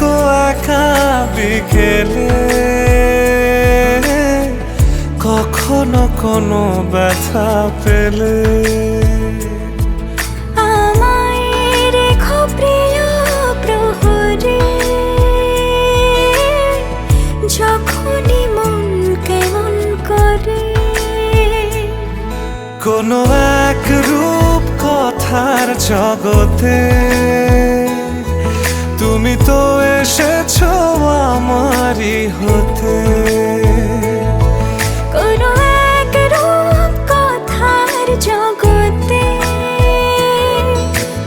থেকো একা বিকেলে, কখনো কোনো ব্যথা পেলে আমায় রেখো প্রিয় প্রহরে, যখনই মন কেমন করে। কোনো এক রূপ কথার জগতে তুমি তো এসেছো আমারই হতে। কোনো এক রূপ কথার জগতে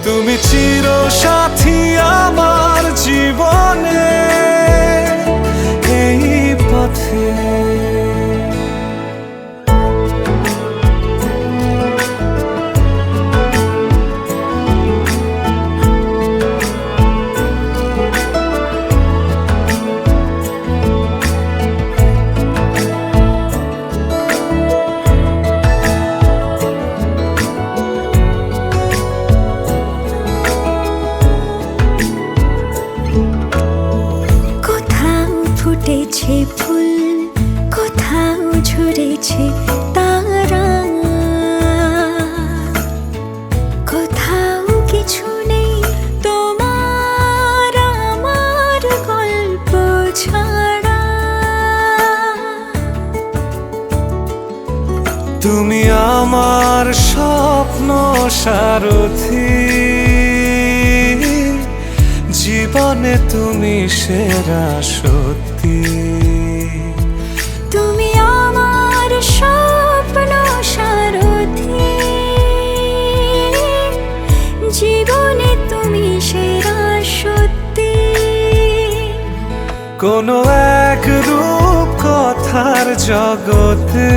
তুমি চিরসাথী আমার জীবনে, এই পথে। ফুটেছে ফুল, কোথাও ঝরেছে তারা, কোথাও কিছু নেই তোমার আমার গল্প ছাড়া। তুমি আমার স্বপ্ন সারথি, জীবনে তুমি সেরা সত্যি। তুমি আমার স্বপ্ন সারথি, জীবনে তুমি সেরা সত্যি। কোনো এক রূপ কথার জগতে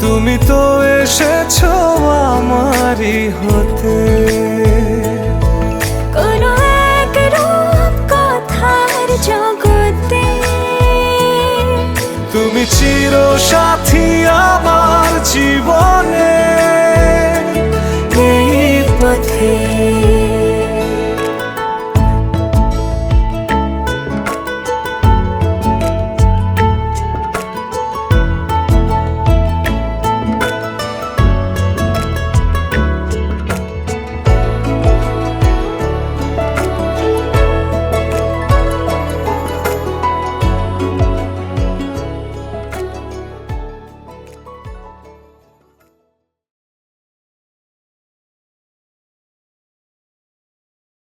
তুমি তো এসেছো আমারই হতে। কোনো এক রূপ কথার জগতে তুমি চিরসাথী আমার জীবনে।